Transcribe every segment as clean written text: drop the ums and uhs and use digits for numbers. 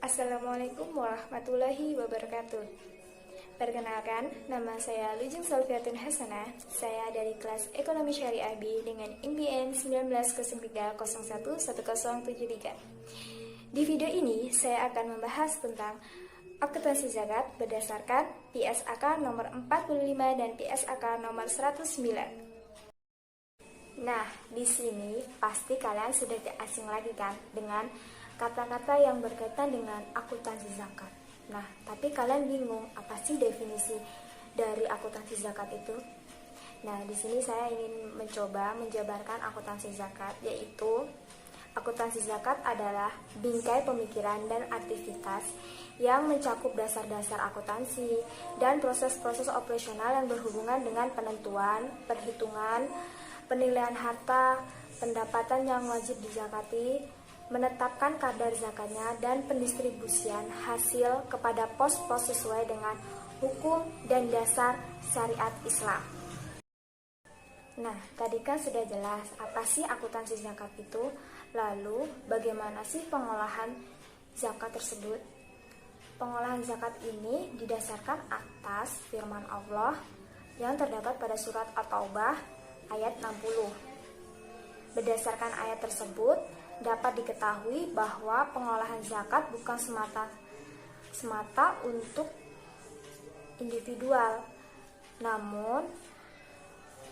Assalamualaikum warahmatullahi wabarakatuh. Perkenalkan, nama saya Lujeng Salviatun Hasanah. Saya dari kelas Ekonomi Syariah B dengan INBN 1903011073. Di video ini, saya akan membahas tentang akuntansi zakat berdasarkan PSAK nomor 45 dan PSAK nomor 109. Nah, di sini pasti kalian sudah tidak asing lagi kan dengan kata-kata yang berkaitan dengan akuntansi zakat. Nah, tapi kalian bingung apa sih definisi dari akuntansi zakat itu? Nah, di sini saya ingin mencoba menjabarkan akuntansi zakat, yaitu akuntansi zakat adalah bingkai pemikiran dan aktivitas yang mencakup dasar-dasar akuntansi dan proses-proses operasional yang berhubungan dengan penentuan, perhitungan, penilaian harta, pendapatan yang wajib dizakati, menetapkan kadar zakatnya, dan pendistribusian hasil kepada pos-pos sesuai dengan hukum dan dasar syariat Islam. Nah, tadi kan sudah jelas apa sih akuntansi zakat itu, lalu bagaimana sih pengolahan zakat tersebut? Pengolahan zakat ini didasarkan atas firman Allah yang terdapat pada surat At-Taubah ayat 60. Berdasarkan ayat tersebut, dapat diketahui bahwa pengolahan zakat bukan semata untuk individual. Namun,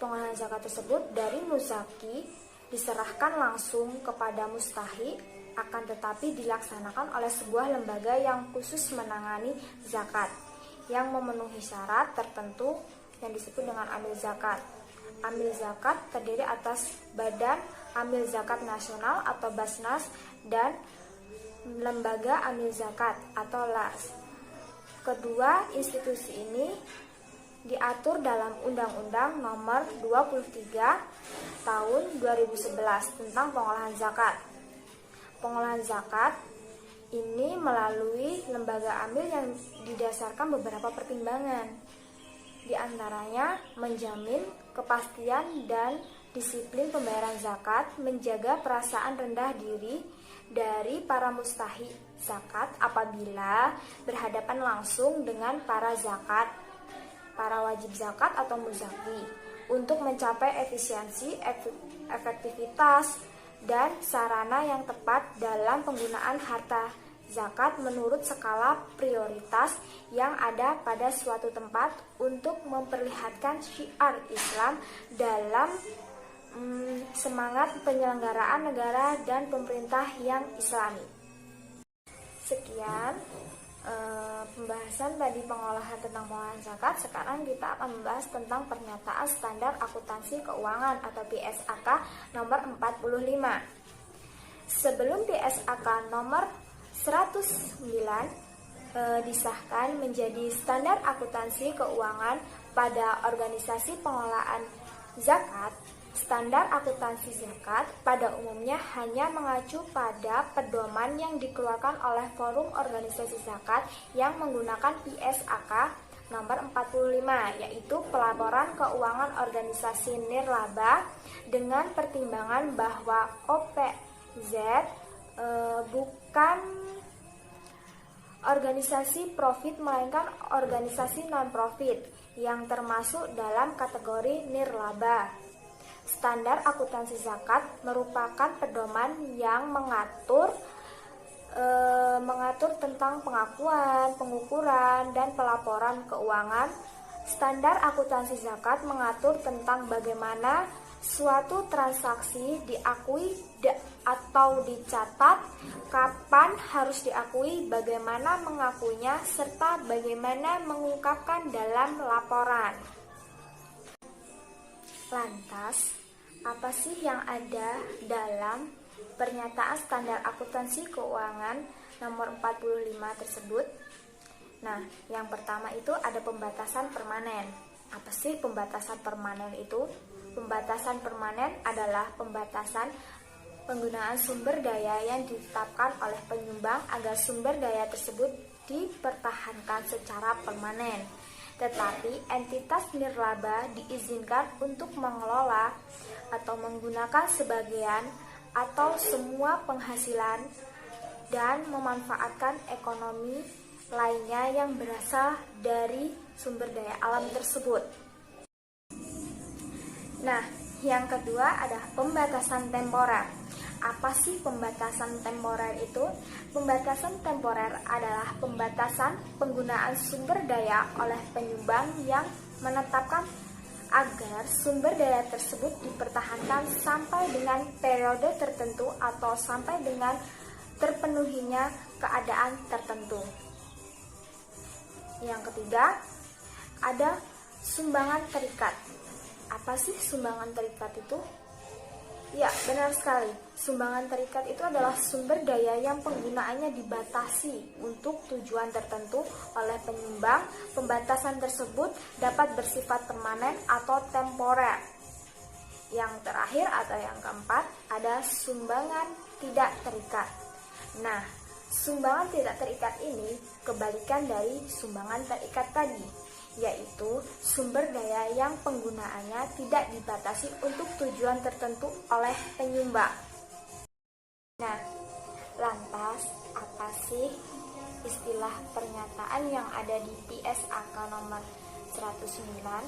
pengolahan zakat tersebut dari muzaki diserahkan langsung kepada mustahiq, akan tetapi dilaksanakan oleh sebuah lembaga yang khusus menangani zakat, yang memenuhi syarat tertentu yang disebut dengan amil zakat. Amil zakat terdiri atas Badan Amil Zakat Nasional atau Basnas dan Lembaga Amil Zakat atau LAS. Kedua institusi ini diatur dalam Undang-Undang Nomor 23 Tahun 2011 tentang pengolahan zakat. Pengolahan zakat ini melalui lembaga amil yang didasarkan beberapa pertimbangan. Di antaranya menjamin kepastian dan disiplin pembayaran zakat, menjaga perasaan rendah diri dari para mustahiq zakat apabila berhadapan langsung dengan para wajib zakat atau muzaki, untuk mencapai efisiensi, efektivitas, dan sarana yang tepat dalam penggunaan harta zakat menurut skala prioritas yang ada pada suatu tempat untuk memperlihatkan syiar Islam dalam semangat penyelenggaraan negara dan pemerintah yang islami. Sekian pembahasan tadi pengolahan tentang pengolahan zakat. Sekarang kita akan membahas tentang pernyataan standar akuntansi keuangan atau PSAK nomor 45. Sebelum PSAK nomor 109 disahkan menjadi standar akuntansi keuangan pada organisasi pengelolaan zakat, standar akuntansi zakat pada umumnya hanya mengacu pada pedoman yang dikeluarkan oleh forum organisasi zakat yang menggunakan PSAK nomor 45, yaitu pelaporan keuangan organisasi nirlaba, dengan pertimbangan bahwa OPZ bukan organisasi profit melainkan organisasi non-profit yang termasuk dalam kategori nirlaba. Standar akuntansi zakat merupakan pedoman yang mengatur tentang pengakuan, pengukuran, dan pelaporan keuangan. Standar akuntansi zakat mengatur tentang bagaimana suatu transaksi diakui atau dicatat, kapan harus diakui, bagaimana mengakuinya, serta bagaimana mengungkapkan dalam laporan. Lantas, apa sih yang ada dalam pernyataan standar akuntansi keuangan nomor 45 tersebut? Nah, yang pertama itu ada pembatasan permanen. Apa sih pembatasan permanen itu? Pembatasan permanen adalah pembatasan penggunaan sumber daya yang ditetapkan oleh penyumbang agar sumber daya tersebut dipertahankan secara permanen. Tetapi entitas nirlaba diizinkan untuk mengelola atau menggunakan sebagian atau semua penghasilan dan memanfaatkan ekonomi lainnya yang berasal dari sumber daya alam tersebut. Nah, yang kedua adalah pembatasan temporer. Apa sih pembatasan temporer itu? Pembatasan temporer adalah pembatasan penggunaan sumber daya oleh penyumbang yang menetapkan agar sumber daya tersebut dipertahankan sampai dengan periode tertentu atau sampai dengan terpenuhinya keadaan tertentu. Yang ketiga, ada sumbangan terikat. Apa sih sumbangan terikat itu? Ya, benar sekali. Sumbangan terikat itu adalah sumber daya yang penggunaannya dibatasi untuk tujuan tertentu oleh penyumbang. Pembatasan tersebut dapat bersifat permanen atau temporer. Yang terakhir atau yang keempat, ada sumbangan tidak terikat. Nah, sumbangan tidak terikat ini kebalikan dari sumbangan terikat tadi, yaitu sumber daya yang penggunaannya tidak dibatasi untuk tujuan tertentu oleh penyumbang. Nah, lantas apa sih istilah pernyataan yang ada di PSAK nomor 109?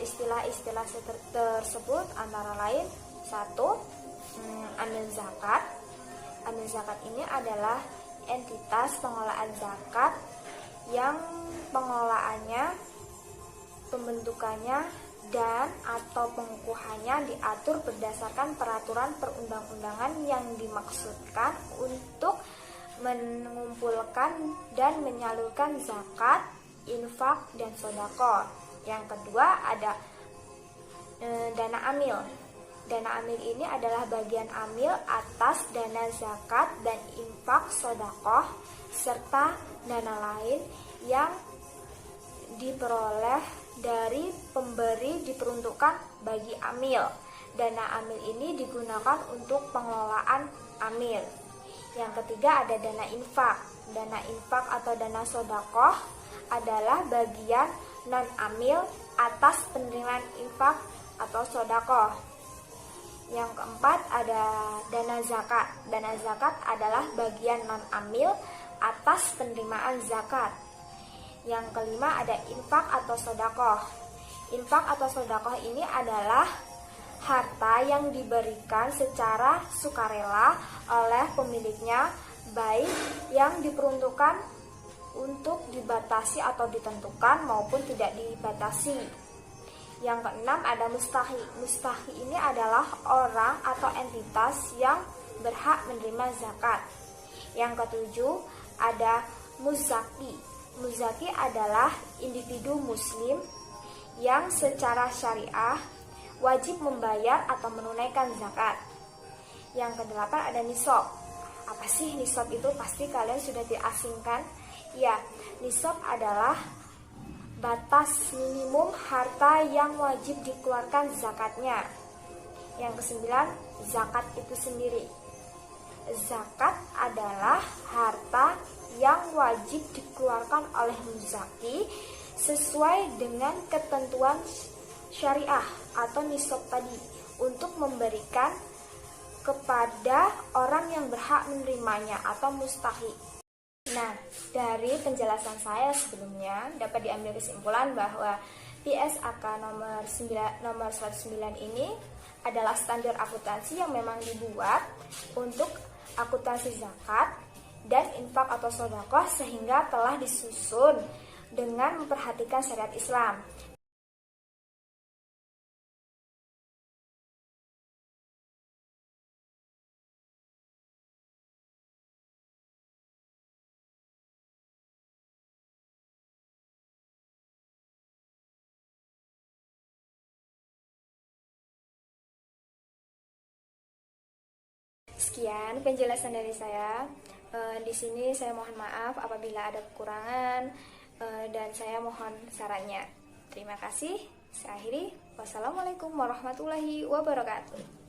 Istilah-istilah tersebut antara lain: 1. Amil zakat. Amil zakat ini adalah entitas pengelolaan zakat yang pengelolaannya, pembentukannya, dan atau pengukuhannya diatur berdasarkan peraturan perundang-undangan yang dimaksudkan untuk mengumpulkan dan menyalurkan zakat, infak, dan sedekah. Yang kedua ada dana amil. Dana amil ini adalah bagian amil atas dana zakat dan infak, sedekah, serta dana lain yang diperoleh dari pemberi diperuntukkan bagi amil. Dana amil ini digunakan untuk pengelolaan amil. Yang ketiga ada dana infak. Dana infak atau dana sedekah adalah bagian non-amil atas penerimaan infak atau sedekah. Yang keempat ada dana zakat. Dana zakat adalah bagian non-amil atas penerimaan zakat. Yang kelima ada infak atau sedekah. Infak atau sedekah ini adalah harta yang diberikan secara sukarela oleh pemiliknya, baik yang diperuntukkan untuk dibatasi atau ditentukan maupun tidak dibatasi. Yang keenam ada mustahi. Mustahi ini adalah orang atau entitas yang berhak menerima zakat. Yang ketujuh ada muzaki. Muzaki adalah individu muslim yang secara syariah wajib membayar atau menunaikan zakat. Yang kedelapan ada nisab. Apa sih nisab itu? Pasti kalian sudah diasingkan. Ya, nisab adalah batas minimum harta yang wajib dikeluarkan zakatnya. Yang kesembilan, zakat itu sendiri. Zakat adalah harta yang wajib dikeluarkan oleh muzaki sesuai dengan ketentuan syariah atau nisab tadi untuk memberikan kepada orang yang berhak menerimanya atau mustahi. Nah, dari penjelasan saya sebelumnya dapat diambil kesimpulan bahwa PSAK nomor 109 ini adalah standar akuntansi yang memang dibuat untuk akuntansi zakat dan infak atau sedekah sehingga telah disusun dengan memperhatikan syariat Islam. Sekian penjelasan dari saya. Di sini saya mohon maaf apabila ada kekurangan dan saya mohon sarannya. Terima kasih. Saya akhiri. Wassalamualaikum warahmatullahi wabarakatuh.